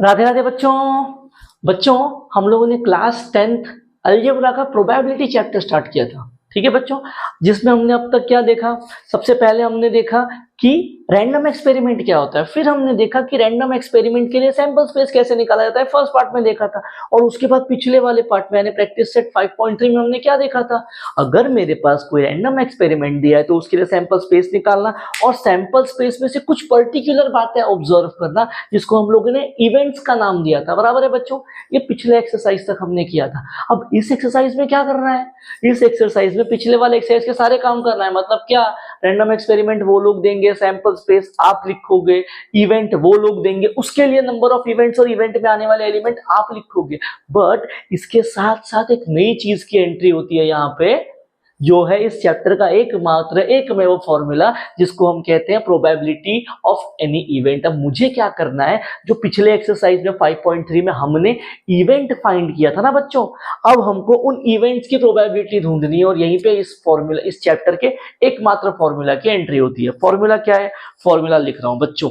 राधे राधे बच्चों। बच्चों, हम लोगों ने क्लास 10th अलजेब्रा का प्रोबेबिलिटी चैप्टर स्टार्ट किया था। ठीक है बच्चों, जिसमें हमने अब तक क्या देखा? सबसे पहले हमने देखा कि रैंडम एक्सपेरिमेंट क्या होता है, फिर हमने देखा कि रैंडम एक्सपेरिमेंट के लिए सैंपल स्पेस कैसे निकाला जाता है, फर्स्ट पार्ट में देखा था। और उसके बाद पिछले वाले पार्ट में यानी प्रैक्टिस सेट 5.3 में हमने क्या देखा था? अगर मेरे पास कोई रैंडम एक्सपेरिमेंट दिया है तो उसके लिए सैंपल स्पेस निकालना और सैंपल स्पेस में से कुछ पर्टिकुलर बातें ऑब्जर्व करना, जिसको हम लोगों ने इवेंट्स का नाम दिया था। बराबर है बच्चों, ये पिछले एक्सरसाइज तक हमने किया था। अब इस एक्सरसाइज में क्या करना है? इस एक्सरसाइज में पिछले वाले एक्सरसाइज के सारे काम करना है। मतलब क्या? रैंडम एक्सपेरिमेंट वो लोग देंगे, सैंपल स्पेस आप लिखोगे, इवेंट वो लोग देंगे, उसके लिए नंबर ऑफ इवेंट्स और इवेंट में आने वाले एलिमेंट आप लिखोगे। बट इसके साथ साथ एक नई चीज की एंट्री होती है यहाँ पे, जो है इस चैप्टर का एकमात्र एकमेव फॉर्मूला, जिसको हम कहते हैं प्रोबेबिलिटी ऑफ एनी इवेंट। अब मुझे क्या करना है? जो पिछले एक्सरसाइज में 5.3 में हमने इवेंट फाइंड किया था ना बच्चों, अब हमको उन इवेंट्स की प्रोबेबिलिटी ढूंढनी है और यहीं पे इस फॉर्मूला, इस चैप्टर के एकमात्र फॉर्मूला की एंट्री होती है। फॉर्मूला क्या है? फॉर्मूला लिख रहा हूं बच्चों।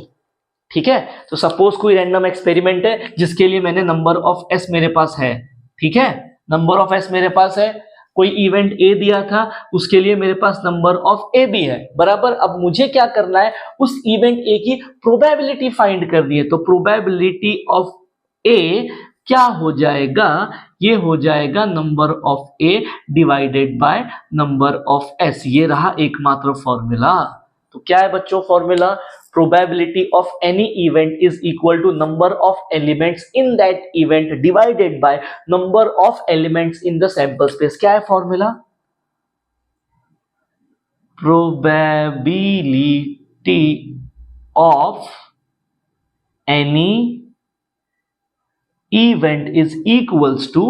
ठीक है, तो सपोज कोई रैंडम एक्सपेरिमेंट है जिसके लिए मैंने नंबर ऑफ एस मेरे पास है। ठीक है, नंबर ऑफ एस मेरे पास है। कोई इवेंट ए दिया था, उसके लिए मेरे पास नंबर ऑफ ए भी है। बराबर, अब मुझे क्या करना है? उस इवेंट ए की प्रोबेबिलिटी फाइंड करनी है। तो प्रोबेबिलिटी ऑफ ए क्या हो जाएगा? ये हो जाएगा number of A divided by number of S. ये रहा एकमात्र फॉर्मूला। तो क्या है बच्चों formula? probability of any event is equal to number of elements in that event divided by number of elements in the sample space। क्या है formula? probability of any event is equals to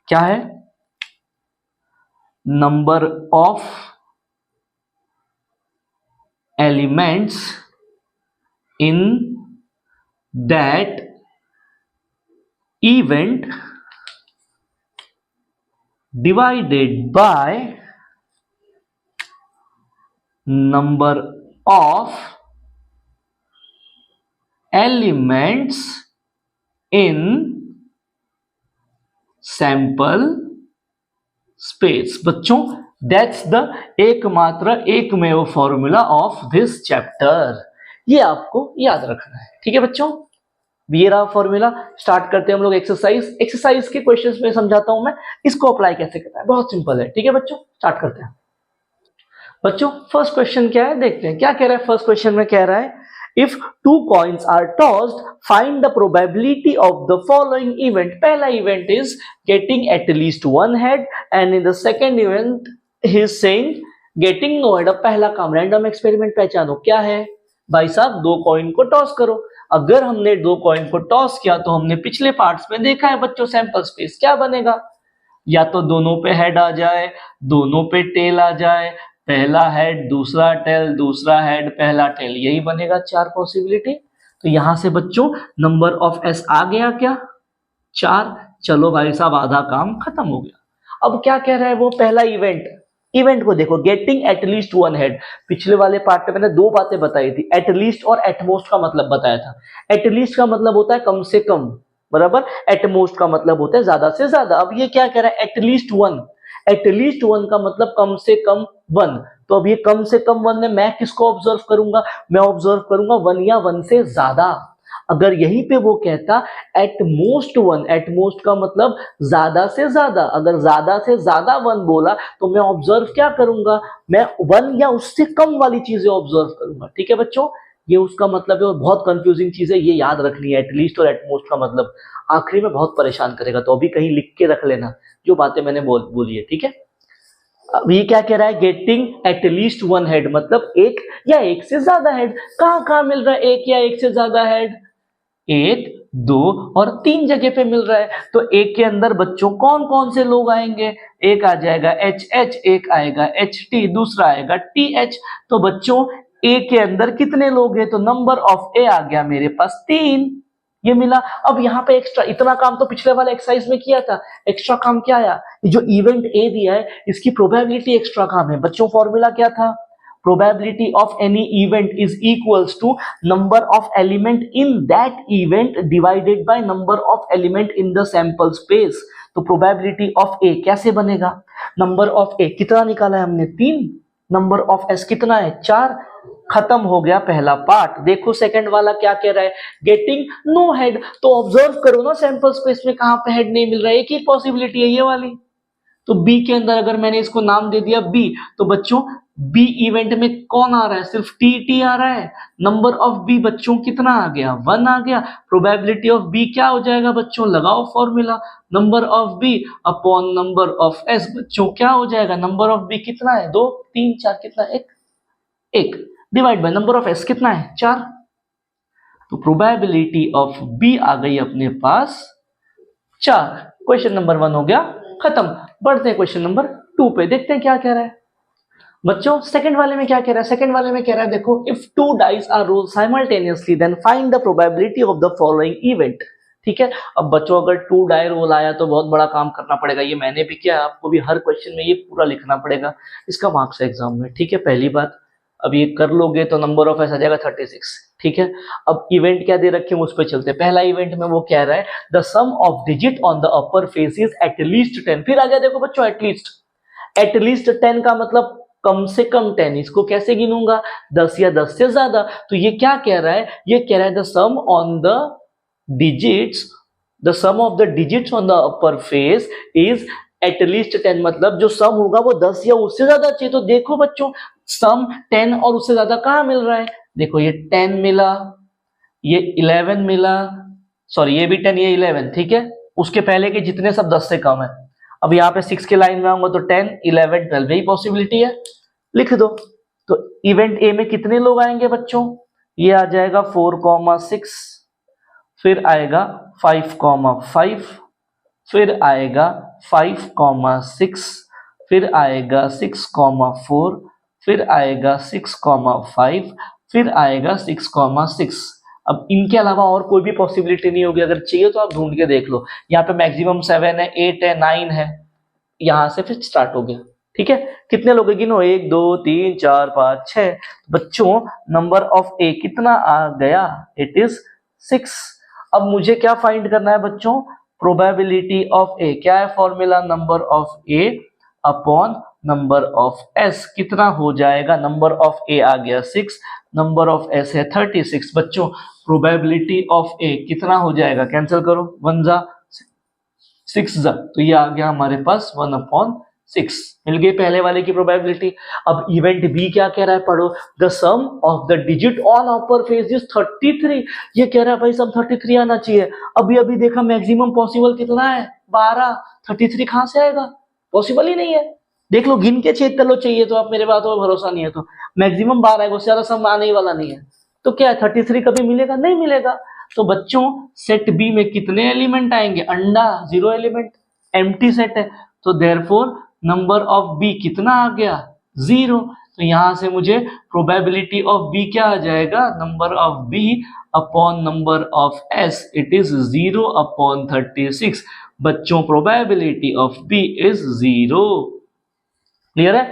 क्या है? number of elements in that event divided by number of elements in sample space। बच्चों, that's the एकमात्र एकमेव formula of this chapter. ये आपको याद रखना है। ठीक है बच्चों, ये रहा फॉर्मूला। स्टार्ट करते हैं हम लोग एक्सरसाइज। एक्सरसाइज के क्वेश्चंस में समझाता हूं मैं इसको अप्लाई कैसे करना है। बहुत सिंपल है। ठीक है बच्चों, स्टार्ट करते हैं। बच्चों, फर्स्ट क्वेश्चन क्या है देखते हैं। क्या कह रहा है फर्स्ट क्वेश्चन में? कह रहा है if two coins are tossed, find the probability of the following event। पहला event is getting at least one head and in the second event he is saying getting no head। अब पहला काम random experiment पहचानो। क्या है भाई साहब? दो कॉइन को टॉस करो। अगर हमने दो कॉइन को टॉस किया तो हमने पिछले पार्ट्स में देखा है बच्चों, सैंपल स्पेस क्या बनेगा? या तो दोनों पे हेड आ जाए, दोनों पे टेल आ जाए, पहला हेड दूसरा टेल, दूसरा हेड पहला टेल, यही बनेगा चार पॉसिबिलिटी। तो यहां से बच्चों नंबर ऑफ एस आ गया क्या? 4। चलो भाई साहब, आधा काम खत्म हो गया। अब क्या कह रहा है वो? पहला इवेंट को देखो, गेटिंग एटलीस्ट वन हेड। पिछले वाले पार्ट में मैंने दो बातें बताई थी, एटलीस्ट और एटमोस्ट का मतलब बताया था। एटलीस्ट का मतलब होता है कम से कम, बराबर। एटमोस्ट का मतलब होता है ज्यादा से ज्यादा। अब ये क्या कह रहा है? At least one. एटलीस्ट वन का मतलब कम से कम वन। तो अब ये कम से कम वन में मैं किसको ऑब्जर्व करूंगा? मैं ऑब्जर्व करूंगा वन या वन से ज्यादा। अगर यहीं पे वो कहता at most one, at most का मतलब ज्यादा से ज्यादा, अगर ज्यादा से ज्यादा वन बोला तो मैं ऑब्जर्व क्या करूंगा? मैं वन या उससे कम वाली चीजें ऑब्जर्व करूंगा। ठीक है बच्चों, ये उसका मतलब है और बहुत कंफ्यूजिंग चीज है, ये याद रखनी है। एटलीस्ट और एटमोस्ट का मतलब आखिरी में बहुत परेशान करेगा, तो अभी कहीं लिख के रख लेना जो बातें मैंने बोली है। ठीक है, अब ये क्या कह रहा है? गेटिंग एटलीस्ट वन हेड मतलब एक या एक से ज्यादा हेड। कहां कहां मिल रहा है एक या एक से ज्यादा हेड? 1, 2 और 3 जगह पे मिल रहा है। तो एक के अंदर बच्चों कौन कौन से लोग आएंगे? एक आ जाएगा HH, एक आएगा HT, दूसरा आएगा TH। तो बच्चों ए के अंदर कितने लोग हैं? तो नंबर ऑफ ए आ गया मेरे पास 3, ये मिला। अब यहाँ पे एक्स्ट्रा, इतना काम तो पिछले वाले एक्सरसाइज में किया था, एक्स्ट्रा काम क्या आया? जो इवेंट ए दिया है इसकी प्रोबेबिलिटी एक्स्ट्रा काम है। बच्चों फॉर्मूला क्या था? probability of any event is equals to number of element in that event divided by number of element in the sample space। तो probability of A कैसे बनेगा, number of A कितना निकाला है हमने 3, number of S कितना है 4। खत्म हो गया पहला पार्ट। देखो सेकंड वाला क्या कह रहा है, गेटिंग नो हेड। तो ऑब्जर्व करो ना सैंपल स्पेस में कहां पे हेड नहीं मिल रहा है, एक ही पॉसिबिलिटी है ये वाली। तो बी के अंदर अगर मैंने इसको नाम दे दिया बी, तो बच्चों बी इवेंट में कौन आ रहा है, सिर्फ टी आ रहा है। नंबर ऑफ बी बच्चों कितना आ गया 1 आ गया। प्रोबेबिलिटी ऑफ बी क्या हो जाएगा बच्चों, लगाओ formula, number of B upon number of S. बच्चों क्या हो जाएगा, नंबर ऑफ बी कितना है 2 3 4 कितना 1 divide by number of S कितना है 4। तो प्रोबेबिलिटी ऑफ बी आ गई अपने पास 4। क्वेश्चन नंबर 1 हो गया खत्म। बढ़ते हैं क्वेश्चन नंबर 2 पे, देखते हैं क्या कह रहा है बच्चों। सेकंड वाले में क्या कह रहा है, सेकंड वाले में कह रहा है देखो, if 2 dice are rolled simultaneously then find the probability of the following event. ठीक है, अब बच्चों अगर 2 डाई रोल आया तो बहुत बड़ा काम करना पड़ेगा। ये मैंने भी किया, आपको भी हर क्वेश्चन में ये पूरा लिखना पड़ेगा, इसका मार्क्स है एग्जाम में। ठीक है, पहली बात, अब ये कर लोगे तो नंबर ऑफ एस आ जाएगा 36। ठीक है, अब इवेंट क्या दे रखे हैं उस पर चलते हैं। पहला इवेंट में वो कह रहा है the sum of digit on the upper face is at least 10। फिर आ गया देखो बच्चों एटलीस्ट 10 का मतलब कम से कम 10। इसको कैसे गिनूंगा, 10 या 10 से ज्यादा। तो ये क्या कह रहा है, ये कह रहा है the sum on the digits, the sum of the digits on the upper face is at least 10, मतलब जो सम होगा वो 10 या उससे ज्यादा चाहिए। तो देखो बच्चों सम 10 और उससे ज्यादा कहां मिल रहा है, देखो ये 10 मिला, ये 11 मिला, सॉरी ये भी 10 ये 11। ठीक है, उसके पहले के जितने सब 10 से कम है। अब यहाँ पे 6 के लाइन में आऊंगा तो 10 11 12 यही पॉसिबिलिटी है, लिख दो। तो इवेंट ए में कितने लोग आएंगे बच्चों, ये आ जाएगा 4,6, फिर आएगा 5,5, फिर आएगा 5,6, फिर आएगा 6,4, फिर आएगा 6,5, फिर आएगा 6,6। अब इनके अलावा और कोई भी पॉसिबिलिटी नहीं होगी, अगर चाहिए तो आप ढूंढ के देख लो। यहाँ पे मैक्सिमम 7 है, 8 है, 9 है, यहां से फिर स्टार्ट हो गया। ठीक है, कितने लोग गिनो, 1 2 3 4 5 6। बच्चों नंबर ऑफ ए कितना आ गया, इट इज 6। अब मुझे क्या फाइंड करना है बच्चों, प्रोबेबिलिटी ऑफ ए। क्या है formula, number of A upon number of S. कितना हो जाएगा, नंबर ऑफ ए आ गया 6, नंबर ऑफ एस है 36। बच्चों प्रोबेबिलिटी ऑफ ए कितना हो जाएगा, कैंसिल करो, 1 जा 6 जा, तो ये आ गया हमारे पास 1/6। मिल गई पहले वाले की प्रोबेबिलिटी। अब इवेंट बी क्या कह रहा है, पढ़ो, the sum of the digit on upper face is 33। ये कह रहा है भाई सब 33 आना चाहिए। अभी अभी देखा मैक्सिमम पॉसिबल कितना है 12, 33 कहां से आएगा, पॉसिबल ही नहीं है। देख लो गिन के चेक कर लो, चाहिए तो आप, मेरे बातों पर भरोसा नहीं है तो मैक्सिमम 12 है, उससे ज्यादा सम आने ही वाला नहीं है। तो क्या है 33 कभी मिलेगा, नहीं मिलेगा। तो बच्चों सेट बी में कितने एलिमेंट आएंगे, अंडा 0 एलिमेंट, एम्प्टी सेट है, तो देयरफॉर नंबर ऑफ बी कितना आ गया 0। तो यहां से मुझे प्रोबेबिलिटी ऑफ बी क्या आ जाएगा, number of B upon number of S, it is 0/36। बच्चों probability of B is 0। Clear है।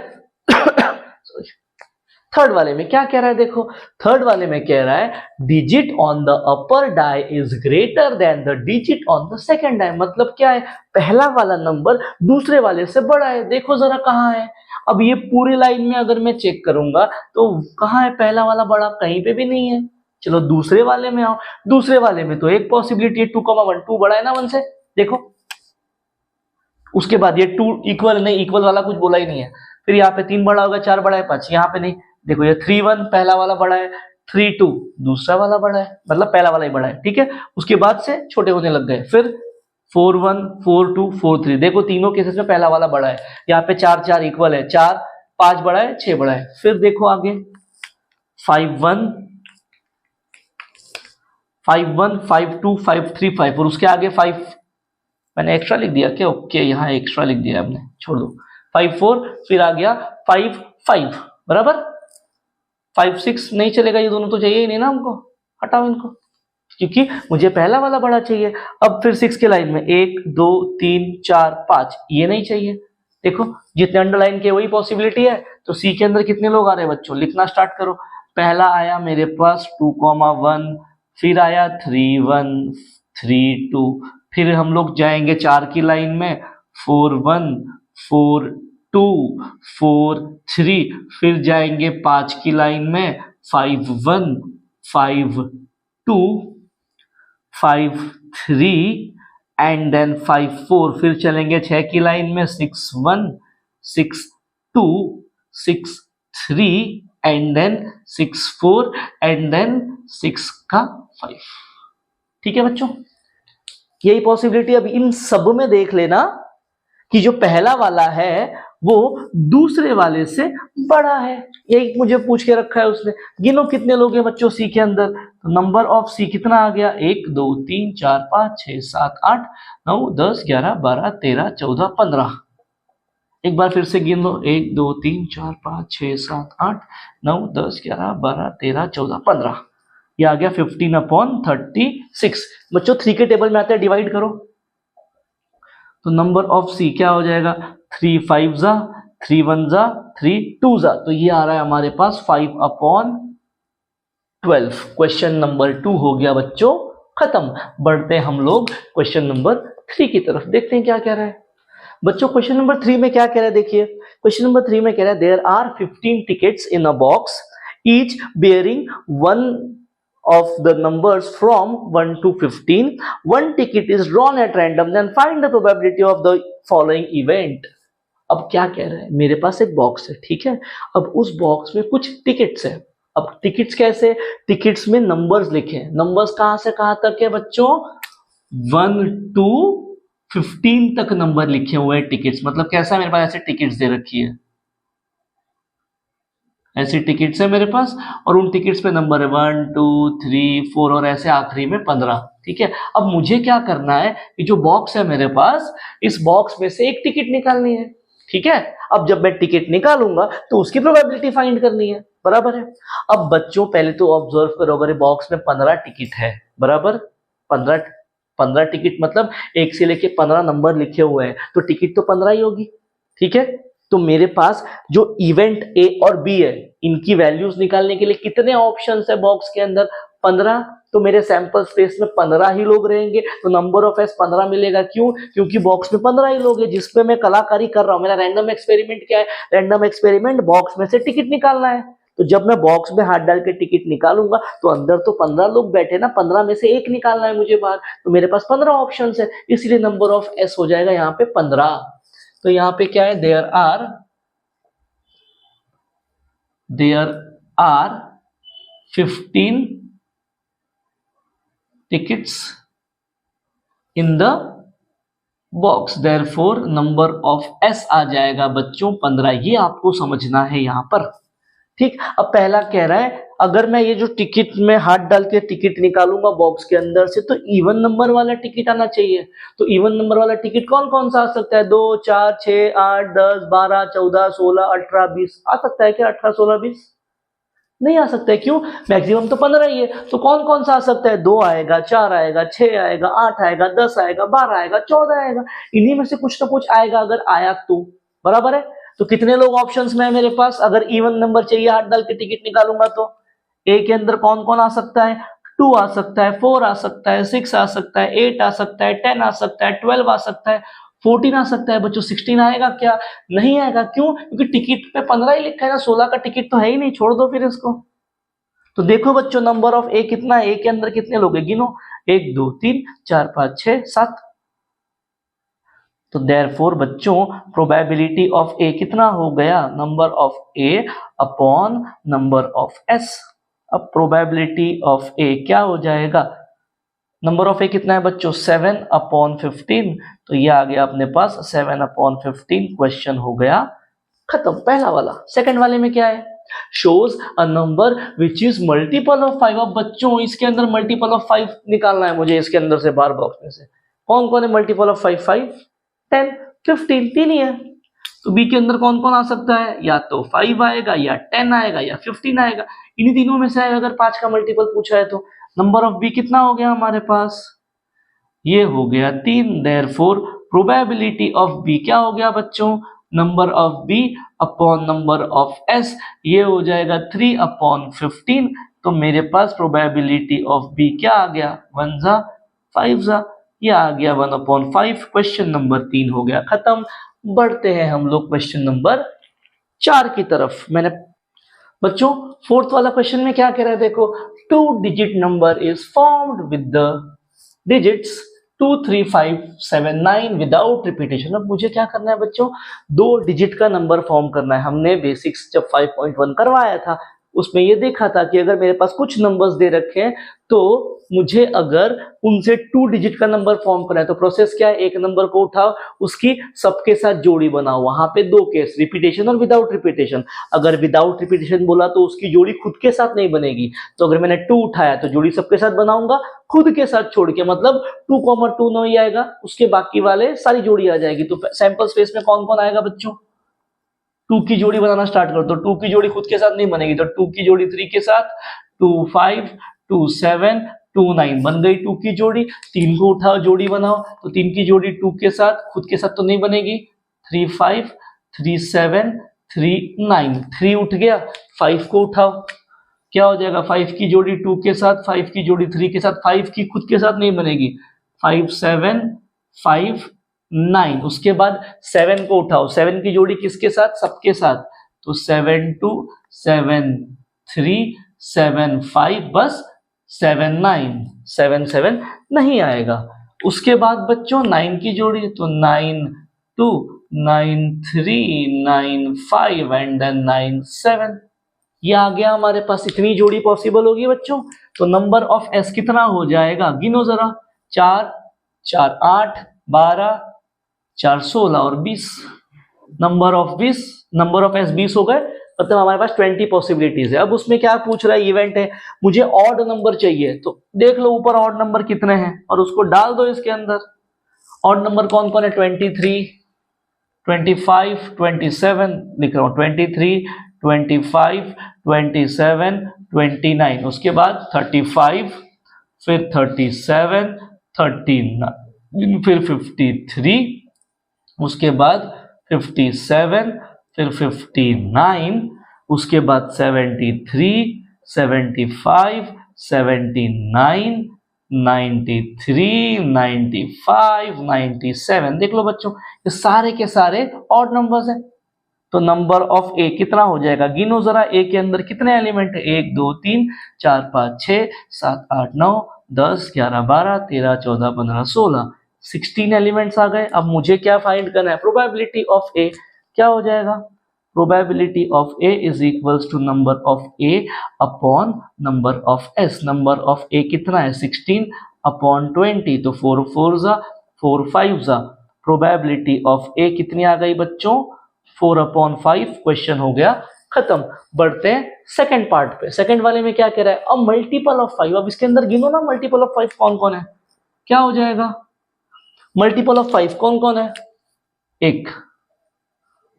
थर्ड वाले में क्या कह रहा है, देखो थर्ड वाले में कह रहा है digit on the upper die is greater than the digit on the second die. मतलब क्या है, पहला वाला नंबर दूसरे वाले से बड़ा है। देखो जरा कहाँ है, अब ये पूरी लाइन में अगर मैं चेक करूंगा तो कहाँ है पहला वाला बड़ा, कहीं पे भी नहीं है। चलो दूसरे वाले में आओ, दूसरे वाले में तो एक पॉसिबिलिटी है 2,1, 2 बड़ा है ना 1 से, देखो। उसके बाद ये 2 इक्वल नहीं, इक्वल वाला कुछ बोला ही नहीं है। फिर यहाँ पे 3 बड़ा होगा, 4 बड़ा है, 5 यहाँ पे नहीं। देखो ये 3,1 पहला वाला बड़ा है, 3,2 दूसरा वाला बड़ा है, मतलब पहला वाला ही बड़ा है। ठीक है, उसके बाद से छोटे होने लग गए। फिर 4,1 4,2 4,3, देखो तीनों केसेस में पहला वाला बड़ा है। यहाँ पे 4 4 इक्वल है, 4 5 बड़ा है, 6 बड़ा है। फिर देखो आगे 5,1 5,1 5,2 5,3 5, और उसके आगे 5, मैंने एक्स्ट्रा लिख दिया क्या, ओके यहाँ एक्स्ट्रा लिख दिया आपने, छोड़ दो। 5,4 फिर आ गया 5,5 बराबर, 5,6 नहीं चलेगा, ये दोनों तो चाहिए ही नहीं ना हमको, हटाओ इनको, क्योंकि मुझे पहला वाला बड़ा चाहिए। अब फिर 6 के लाइन में 1 2 3 4 5, ये नहीं चाहिए। देखो जितने अंडरलाइन के वही पॉसिबिलिटी है, तो सी के अंदर कितने लोग आ रहे हैं बच्चों, लिखना स्टार्ट करो। पहला आया मेरे पास 2,1, फिर आया 3, 1, 3, 2, फिर हम लोग जाएंगे 4 की लाइन में 4, 1, 4, 2, 4, 3, फिर जाएंगे 5 की लाइन में 5, 1, 5, 2, 5, 3 एंड देन 5, 4, फिर चलेंगे 6 की लाइन में 6, 1, 6, 2, 6, 3 एंड देन 6, 4 एंड देन 6 का 5। ठीक है बच्चों, यही पॉसिबिलिटी अब इन सब में देख लेना कि जो पहला वाला है वो दूसरे वाले से बड़ा है। यही मुझे पूछ के रखा है उसने। गिनो कितने लोग हैं बच्चों सी के अंदर, तो नंबर ऑफ सी कितना आ गया, 1, 2, 3, 4, 5, 6, 7, 8, 9, 10, 11, 12, 13, 14, 15। एक बार फिर से गिन लो, 1, 2, 3, 4, 5, 6, 7, 8, 9, 10, 11, 12, 13, 14, 15। ये आ गया 15/36। बच्चों 3 के टेबल में आता है, डिवाइड करो तो नंबर ऑफ सी क्या हो जाएगा, 3 5 जा, 3 1 जा, 3 2 जा, तो ये आ रहा है हमारे पास 5/12। क्वेश्चन नंबर 2 हो गया बच्चों खत्म। बढ़ते हम लोग क्वेश्चन नंबर 3 की तरफ, देखते हैं क्या कह रहा है बच्चों। क्वेश्चन नंबर 3 में क्या कह रहा है, देखिए क्वेश्चन नंबर 3 में कह रहा है there are 15 tickets in a box each bearing one of the numbers from 1 to 15. One ticket is drawn at random, then find the probability of the following event. अब क्या कह रहा है, मेरे पास एक बॉक्स है, ठीक है, अब उस बॉक्स में कुछ टिकट्स है। अब टिकट्स कैसे, टिकट्स में नंबर्स लिखे हैं। नंबर्स कहां से कहां तक है बच्चों, 1 to 15 तक नंबर लिखे हुए हैं टिकट्स। मतलब कैसा, मेरे पास ऐसे टिकट्स दे रखी है, ऐसी टिकट्स है मेरे पास, और उन टिकट्स पे नंबर है 1, 2, 3, 4 और ऐसे आखिरी में 15। ठीक है, अब मुझे क्या करना है कि जो बॉक्स है मेरे पास, इस बॉक्स में से एक टिकट निकालनी है। ठीक है, अब जब मैं टिकट निकालूंगा तो उसकी प्रोबेबिलिटी फाइंड करनी है, बराबर है। अब बच्चों पहले तो ऑब्जर्व करो, अगर बॉक्स में 15 टिकट है, बराबर 15 टिकट मतलब 1 से लेके 15 नंबर लिखे हुए हैं, तो टिकट तो 15 ही होगी। ठीक है, तो मेरे पास जो इवेंट ए और बी है, इनकी वैल्यूज निकालने के लिए कितने ऑप्शंस है बॉक्स के अंदर, 15। तो मेरे सैंपल स्पेस में 15 ही लोग रहेंगे, तो नंबर ऑफ एस 15 मिलेगा। क्यों, क्योंकि बॉक्स में 15 ही लोग हैं जिसपे मैं कलाकारी कर रहा हूं। मेरा रैंडम एक्सपेरिमेंट क्या है, रैंडम एक्सपेरिमेंट बॉक्स में से टिकट निकालना है। तो जब मैं बॉक्स में हाथ डाल के टिकट निकालूंगा तो अंदर तो 15 लोग बैठे ना, 15 में से एक निकालना है मुझे बाहर, तो मेरे पास 15 ऑप्शन है, इसलिए नंबर ऑफ एस हो जाएगा यहाँ पे 15। तो यहाँ पे क्या है, there are 15 tickets in the box, therefore number of s आ जाएगा बच्चों 15। ये आपको समझना है यहाँ पर। ठीक, अब पहला कह रहा है अगर मैं ये जो टिकट में हाथ डाल के टिकट निकालूंगा बॉक्स के अंदर से, तो इवन नंबर वाला टिकट आना चाहिए। तो इवन नंबर वाला टिकट कौन कौन सा आ सकता है, 2, 4, 6, 8, 10, 12, 14, 16, 18, 20 आ सकता है क्या, 18, 16, 20 नहीं आ सकता है। क्यों, मैक्सिमम तो 15 ही है। तो कौन कौन सा आ सकता है, 2 आएगा, 4 आएगा, 6 आएगा, 8 आएगा, 10 आएगा, 12 आएगा, 14 आएगा, इन्हीं में से कुछ ना कुछ आएगा अगर आया तो, बराबर है। तो कितने लोग ऑप्शंस में है मेरे पास, अगर इवन नंबर चाहिए हाथ डाल के टिकट निकालूंगा तो ए के अंदर कौन कौन आ सकता है, 2 आ सकता है, 4 आ सकता है, 6 आ सकता है, 8 आ सकता है, 10 आ सकता है, 12 आ सकता है, 14 आ सकता है। बच्चों 16 आएगा क्या, नहीं आएगा। क्यों, क्योंकि टिकट पे 15 ही लिखा है ना, 16 का टिकट तो है ही नहीं, छोड़ दो फिर इसको। तो देखो बच्चों नंबर ऑफ ए कितना है, ए के अंदर कितने लोग हैं, गिनो, 1, 2, 3, 4, 5, 6, 7। तो देयरफॉर बच्चों प्रोबेबिलिटी ऑफ ए कितना हो गया, number of A upon number of S. अब प्रोबेबिलिटी ऑफ ए क्या हो जाएगा, नंबर ऑफ ए कितना है बच्चों, 7/15। तो ये आ गया अपने पास 7/15। क्वेश्चन हो गया खत्म, पहला वाला। सेकंड वाले में क्या है, shows a number which is multiple of 5। अब बच्चों इसके अंदर मल्टीपल ऑफ 5 निकालना है मुझे, इसके अंदर से बार बॉक्स में से कौन कौन है मल्टीपल ऑफ 5, 5, 10, 15, 3 ही है। तो बी के अंदर कौन कौन आ सकता है, या तो 5 आएगा, या 10 आएगा, या 15 आएगा, इन्हीं तीनों में से आएगा। अगर 5 का मल्टीपल पूछा है तो नंबर ऑफ बी कितना हो गया हमारे पास, ये हो गया 3। देयरफॉर प्रोबेबिलिटी ऑफ बी क्या हो गया बच्चों, number of B upon number of S, ये हो जाएगा 3/15। तो मेरे पास प्रोबेबिलिटी ऑफ बी क्या आ गया, 1 जा 5 जा, ये आ गया 1/5। क्वेश्चन नंबर 3 हो गया खत्म। बढ़ते हैं हम लोग क्वेश्चन नंबर 4 की तरफ। मैंने बच्चों फोर्थ वाला क्वेश्चन में क्या कह रहा है, देखो 2 digit number is formed with the digits 2 3 5 7 9 without repetition. अब मुझे क्या करना है बच्चों, 2 डिजिट का नंबर फॉर्म करना है। हमने बेसिक्स जब 5.1 करवाया था उसमें ये देखा था कि अगर मेरे पास कुछ नंबर्स दे रखे हैं तो मुझे अगर उनसे 2 डिजिट का नंबर फॉर्म करना है तो प्रोसेस क्या है, एक नंबर को उठाओ, उसकी सबके साथ जोड़ी बनाओ। वहां पे 2 केस, रिपीटेशन और विदाउट रिपीटेशन। अगर विदाउट रिपीटेशन बोला तो उसकी जोड़ी खुद के साथ नहीं बनेगी, तो अगर मैंने 2 उठाया तो जोड़ी सबके साथ बनाऊंगा, खुद के साथ छोड़ के, मतलब 2, 2 नहीं आएगा, उसके बाकी वाले सारी जोड़ी आ जाएगी। तो सैंपल स्पेस में कौन कौन आएगा बच्चों, 2 की जोड़ी बनाना स्टार्ट कर दो। 2 की जोड़ी खुद के साथ नहीं बनेगी, तो 2 की जोड़ी 3 के साथ, 2 5 2 7 2 9 बन गई 2 की जोड़ी। 3 को उठाओ, जोड़ी बनाओ, तो 3 की जोड़ी 2 के साथ, खुद के साथ तो नहीं बनेगी, 3 5 3 7 3 9, 3 उठ गया। 5 को उठाओ, क्या हो जाएगा, 5 की जोड़ी 2 के साथ, 5 की जोड़ी 3 के साथ, 5 की खुद के साथ नहीं बनेगी, 5 7 5 9। उसके बाद 7 को उठाओ, 7 की जोड़ी किसके साथ, सबके साथ, तो 7 2 7 3 7 5, बस 7 9 7 7 नहीं आएगा। उसके बाद बच्चों 9 की जोड़ी, तो 9 2 9 3 9 5 एंड देन 9 7, ये आ गया हमारे पास। इतनी जोड़ी पॉसिबल होगी बच्चों। तो नंबर ऑफ एस कितना हो जाएगा, गिनो जरा, 4 4 8 12 4 16 और 20। नंबर ऑफ एस 20 हो गए, मतलब हमारे पास 20 पॉसिबिलिटीज है। अब उसमें क्या पूछ रहा है, इवेंट है, मुझे ऑड नंबर चाहिए, तो देख लो ऊपर ऑड नंबर कितने हैं और उसको डाल दो इसके अंदर। ऑड नंबर कौन कौन है, 23 25 27 लिख रहा हूं, 23 25 27 29, उसके बाद 35, फिर 37 39, फिर 53, उसके बाद 57, फिर 59, उसके बाद 73 75 79 93 95 97। देख लो बच्चों, ये सारे के सारे ऑड नंबर्स हैं। तो नंबर ऑफ ए कितना हो जाएगा, गिनो जरा, ए के अंदर कितने एलिमेंट है, 1 2 3 4 5 6 7 8 9 10 11 12 13 14 15 16, 16 एलिमेंट्स आ गए। अब मुझे क्या फाइंड करना है, प्रोबेबिलिटी ऑफ ए क्या हो जाएगा, probability of A is equals to number of A upon number of S. Number of A कितना है, 16 अपॉन 20, तो 4 4 जा 4 5 जा। प्रोबेबिलिटी ऑफ ए कितनी आ गई बच्चों, 4/5। क्वेश्चन हो गया खत्म। बढ़ते हैं सेकंड पार्ट पे। सेकंड वाले में क्या कह रहा है, अब मल्टीपल ऑफ 5। अब इसके अंदर गिनो ना, मल्टीपल ऑफ 5 कौन कौन है, क्या हो जाएगा, मल्टीपल ऑफ 5 कौन कौन है, 1,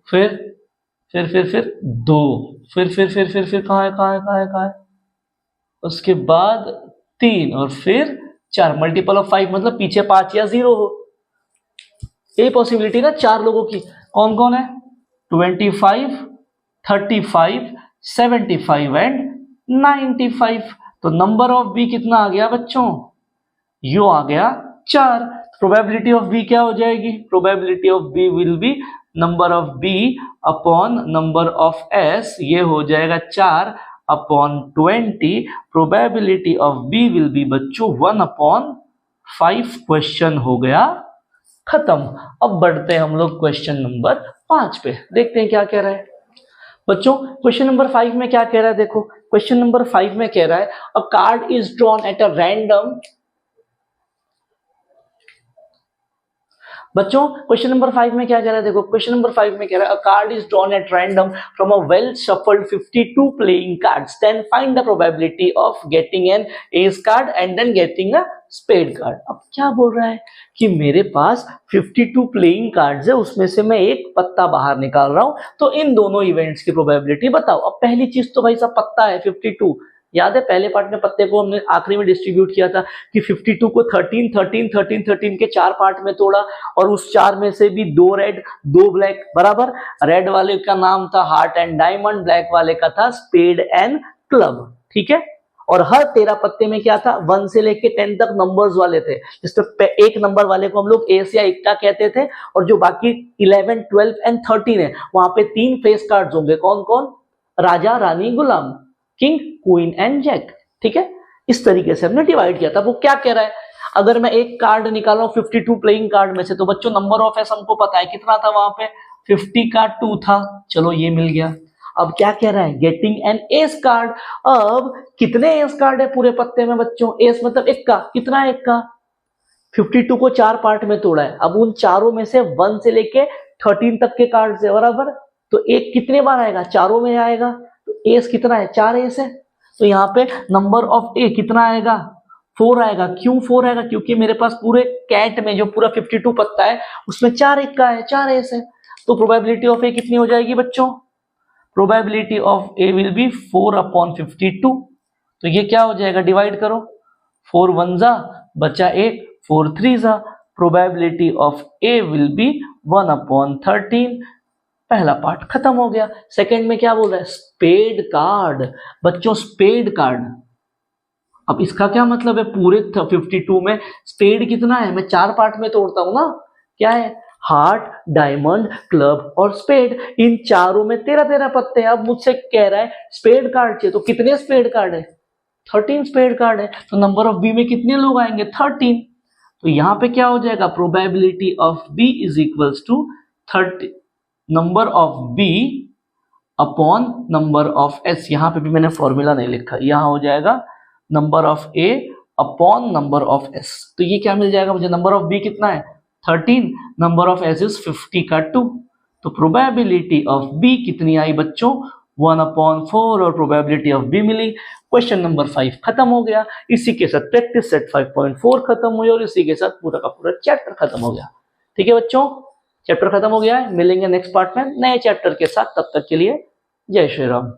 फिर 2, फिर कहाँ है, उसके बाद 3 और फिर 4। मल्टीपल ऑफ 5 मतलब पीछे 5 या 0 हो, ये पॉसिबिलिटी ना 4 लोगों की। कौन कौन है, 25 35 75 एंड 95। तो नंबर ऑफ बी कितना आ गया बच्चों, यो आ गया 4। प्रोबेबिलिटी ऑफ बी क्या हो जाएगी, probability of B will be number of B upon number of S, ये हो जाएगा 4/20। Probability of B will be बच्चों 1/5। क्वेश्चन हो गया खत्म। अब बढ़ते हैं हम लोग क्वेश्चन नंबर 5 पे, देखते हैं क्या कह रहा है बच्चों। क्वेश्चन नंबर 5 में क्या कह रहा है, देखो क्वेश्चन नंबर 5 में कह रहा है a card is drawn at a random. बच्चों क्वेश्चन नंबर 5 में क्या कह रहा है, देखो क्वेश्चन नंबर 5 में कह रहा है a card is drawn at random from a well shuffled 52 playing cards, then find the probability of getting an ace card and then getting a spade card. अब क्या बोल रहा है कि मेरे पास 52 प्लेइंग कार्ड्स है, उसमें से मैं एक पत्ता बाहर निकाल रहा हूं, तो इन दोनों इवेंट्स की प्रोबेबिलिटी बताओ। अब पहली चीज तो भाई साहब पत्ता है 52, याद है पहले पार्ट में पत्ते को हमने आखिरी में डिस्ट्रीब्यूट किया था कि 52 को 13 13 13 13 के 4 पार्ट में तोड़ा और उस 4 में से भी 2 रेड 2 ब्लैक, बराबर। रेड वाले का नाम था हार्ट एंड डायमंड, ब्लैक वाले का था स्पेड एंड क्लब, ठीक है। और हर 13 पत्ते में क्या था, 1 से लेके 10 तक नंबर्स वाले थे, जिसमें एक नंबर वाले को हम लोग एस या इक्का कहते थे, और जो बाकी 11 12 एंड 13 है वहां पे 3 फेस कार्ड्स होंगे, कौन कौन, राजा रानी गुलाम, किंग क्वीन एंड जैक, ठीक है। इस तरीके से हमने डिवाइड किया था। वो क्या कह रहा है, अगर मैं एक कार्ड निकाल रहा हूं 52 प्लेइंग कार्ड में से, तो बच्चों नंबर ऑफ एस हमको पता है कितना था वहां पे, 50 का 2 था, चलो ये मिल गया। अब क्या कह रहा है, गेटिंग एन एस कार्ड। अब कितने एस कार्ड है पूरे पत्ते में बच्चों, एस मतलब एक का, कितना है एक का, 52 को 4 पार्ट में तोड़ा है। अब उन चारों में से 1 से लेके 13 तक के कार्ड है, बराबर। तो एक कितने बार आएगा, चारों में आएगा, तो एस कितना है, 4 एस है। तो यहाँ पे नंबर ऑफ ए कितना आएगा, 4 आएगा। क्यों 4 आएगा, क्योंकि मेरे पास पूरे कैट में जो पूरा 52 पत्ता है उसमें 4 एक का है, 4 एस है। तो प्रोबेबिलिटी ऑफ ए कितनी हो जाएगी बच्चों, probability of A will be 4/52। तो ये क्या हो जाएगा, डिवाइड करो, 4 1 जा बचा 1, 4 3 जा, probability of A will be 1/13। पहला पार्ट खत्म हो गया। सेकंड में क्या बोल रहा है, स्पेड कार्ड। बच्चों स्पेड कार्ड, अब इसका क्या मतलब है, पूरे 52 में स्पेड कितना है, मैं 4 पार्ट में तोड़ता हूं ना, क्या है, हार्ट डायमंड क्लब और स्पेड, इन चारों में 13 पत्ते हैं। अब मुझसे कह रहा है स्पेड कार्ड चाहिए, तो कितने स्पेड कार्ड है, 13 स्पेड कार्ड है। तो नंबर ऑफ बी में कितने लोग आएंगे, 13। तो यहां पे क्या हो जाएगा, probability of B is equals to 30 number of B upon number of S. यहां पे भी मैंने फॉर्मूला नहीं लिखा, यहां हो जाएगा number of A upon number of S. तो ये क्या मिल जाएगा मुझे, नंबर ऑफ बी कितना है 13, नंबर ऑफ एस इज 50 का 2। तो प्रोबेबिलिटी ऑफ बी कितनी आई बच्चों, 1/4, और प्रोबेबिलिटी ऑफ बी मिली। क्वेश्चन नंबर 5 खत्म हो गया। इसी के साथ प्रैक्टिस सेट 5.4 खत्म हुई और इसी के साथ पूरा का पूरा चैप्टर खत्म हो गया। ठीक है बच्चों, चैप्टर खत्म हो गया है। मिलेंगे नेक्स्ट पार्ट में नए चैप्टर के साथ, तब तक के लिए जय श्री राम।